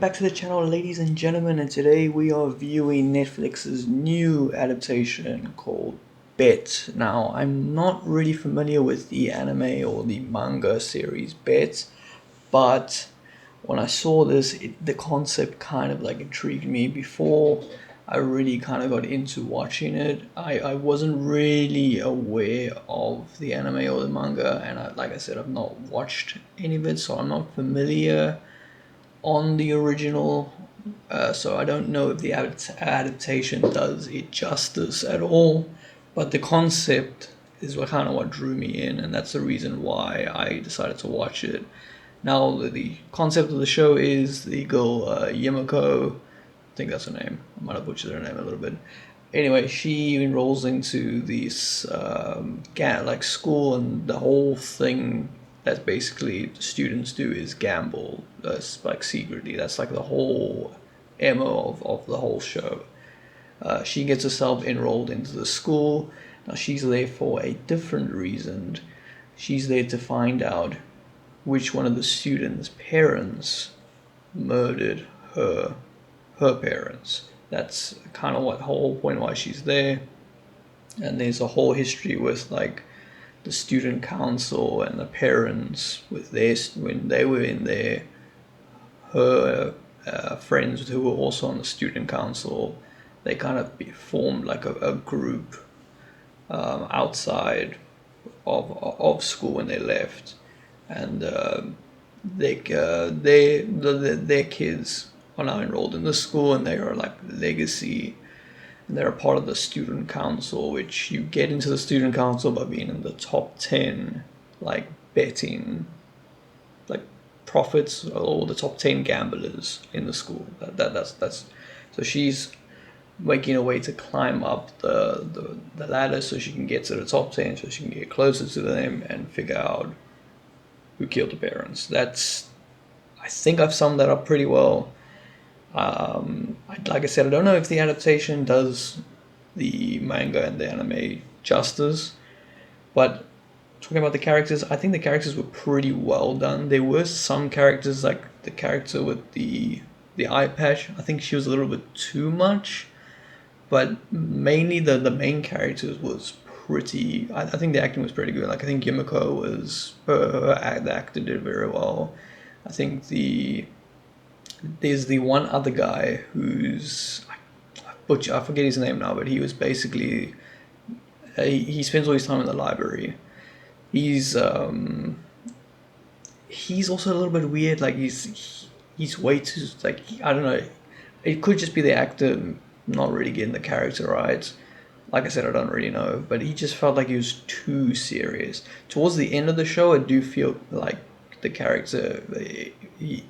back to the channel, ladies and gentlemen, and today we are viewing Netflix's new adaptation called Bet. Now, I'm not really familiar with the anime or the manga series Bet, but when I saw this, the concept kind of like intrigued me. Before I really kind of got into watching it, I wasn't really aware of the anime or the manga, and like I said, I've not watched any of it, so I'm not familiar on the original, so I don't know if the adaptation does it justice at all. But the concept is what drew me in, and that's the reason why I decided to watch it. Now, the concept of the show is the girl Yumiko, I think that's her name. I might have butchered her name a little bit. Anyway, she enrolls into this like school, and the whole thing that basically the students do is gamble. That's like secretly. That's like the whole MO of the whole show. She gets herself enrolled into the school. Now she's there for a different reason. She's there to find out which one of the students' parents murdered her parents. That's kind of what the whole point why she's there. And there's a whole history with like the student council and the parents with their when they were in there. Her friends who were also on the student council, they kind of formed like a group outside of school when they left, and their kids are now enrolled in the school, and they are like legacy, and they're a part of the student council, which you get into the student council by being in the top 10 like betting like profits, or the top 10 gamblers in the school. That's so she's making a way to climb up the ladder so she can get to the top 10, so she can get closer to them and figure out who killed the parents. I think I've summed that up pretty well. Like I said, I don't know if the adaptation does the manga and the anime justice, but talking about the characters, I think the characters were pretty well done. There were some characters, like the character with the eye patch, I think she was a little bit too much, but mainly the main characters was pretty. I think the acting was pretty good. Like I think Yumiko was the actor did very well. I think there's the one other guy who's I forget his name now, but he was basically he spends all his time in the library. He's also a little bit weird. Like he's way too, like, I don't know. It could just be the actor not really getting the character right. Like I said, I don't really know, but he just felt like he was too serious. Towards the end of the show, I do feel like the character he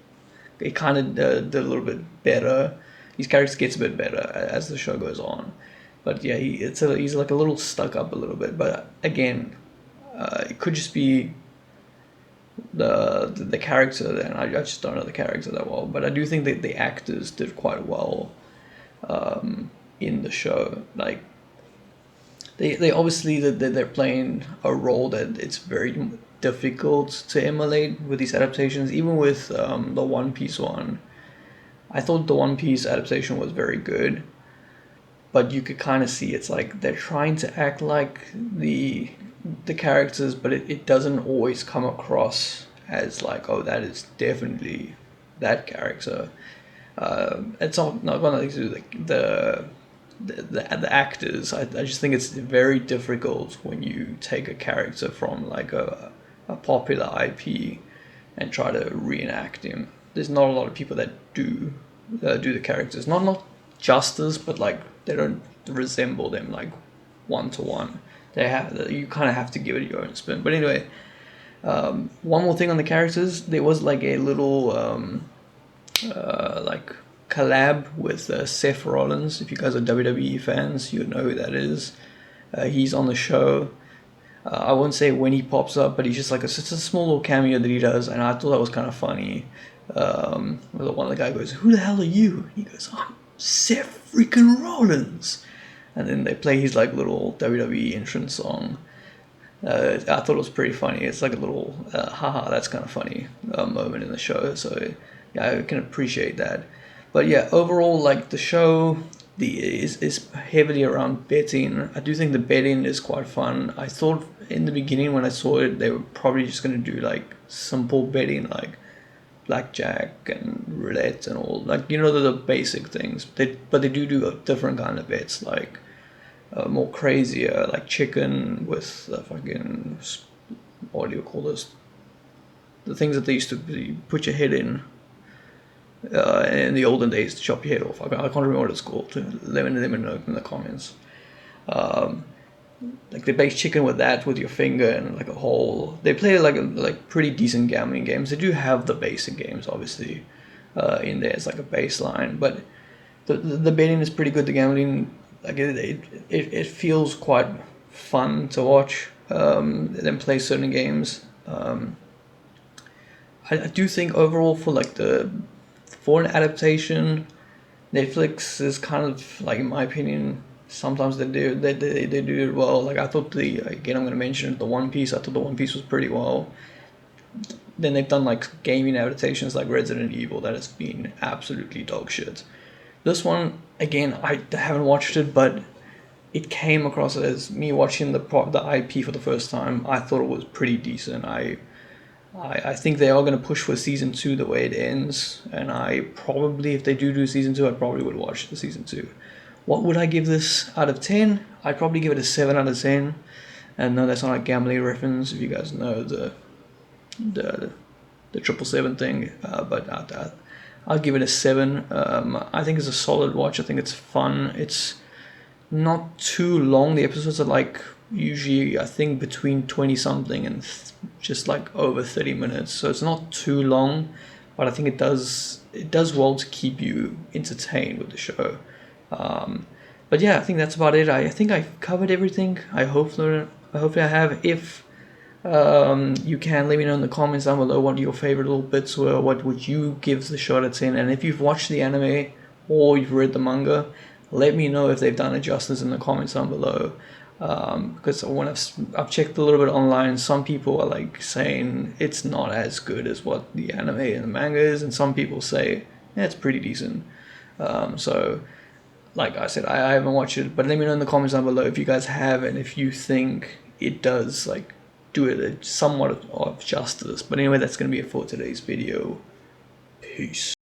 kind of did a little bit better. His character gets a bit better as the show goes on, but yeah, he's like a little stuck up a little bit. But again, it could just be the character. Then I just don't know the character that well, but I do think that the actors did quite well in the show. Like they obviously they're playing a role that it's very difficult to emulate with these adaptations. Even with the One Piece one, I thought the One Piece adaptation was very good, but you could kind of see it's like they're trying to act like the characters, but it doesn't always come across as like, oh, that is definitely that character. It's not going to do the actors. I just think it's very difficult when you take a character from like a popular IP and try to reenact him. There's not a lot of people that do the characters. Not justice, but like they don't resemble them like one to one. You kind of have to give it your own spin. But anyway, one more thing on the characters. There was like a little like collab with Seth Rollins. If you guys are WWE fans, you know who that is. He's on the show. I won't say when he pops up, but he's just like it's a small little cameo that he does, and I thought that was kind of funny. One of the guy goes, "Who the hell are you?" And he goes, "I'm Seth freaking Rollins." And then they play his like little WWE entrance song. I thought it was pretty funny. It's like a little haha, that's kind of funny moment in the show. So yeah, I can appreciate that. But yeah, overall, like the show, is heavily around betting. I do think the betting is quite fun. I thought in the beginning when I saw it, they were probably just gonna do like simple betting, like blackjack and roulette and all, like the basic things. But they do a different kind of bets, like more crazier, like chicken with fucking, what do you call this? The things that they used to put your head in the olden days to chop your head off. I can't remember what it's called. Let me know in the comments. Um, like they bake chicken with that, with your finger and like a hole. They play like pretty decent gambling games. They do have the basic games, obviously, in there. It's like a baseline, but the betting is pretty good. The gambling, like it feels quite fun to watch. Them play certain games. I do think overall for an adaptation, Netflix is kind of like, in my opinion, sometimes they do it well. Like I thought again, I'm gonna mention the One Piece. I thought the One Piece was pretty well. Then they've done like gaming adaptations like Resident Evil that has been absolutely dog shit. This one, again, I haven't watched it, but it came across as me watching the IP for the first time. I thought it was pretty decent. I think they are going to push for season 2 the way it ends, and I probably, if they do season 2, I probably would watch the season 2. What would I give this out of 10? I'd probably give it a 7 out of 10. And no, that's not a gambling reference, if you guys know the 777 thing, but I'll give it a 7. I think it's a solid watch. I think it's fun. It's not too long. The episodes are like usually, I think, between 20 something and just like over 30 minutes, so it's not too long, but I think it does well to keep you entertained with the show. But yeah, I think that's about it. I think I've covered everything. Hopefully I have. If you can let me know in the comments down below what your favorite little bits were, what would you give the show out of 10, and if you've watched the anime or you've read the manga, let me know if they've done it justice in the comments down below. Because when I've checked a little bit online, some people are like saying it's not as good as what the anime and the manga is, and some people say yeah, it's pretty decent. So like I said, I haven't watched it, but let me know in the comments down below if you guys have, and if you think it does like do it somewhat of justice. But anyway, that's gonna be it for today's video. Peace.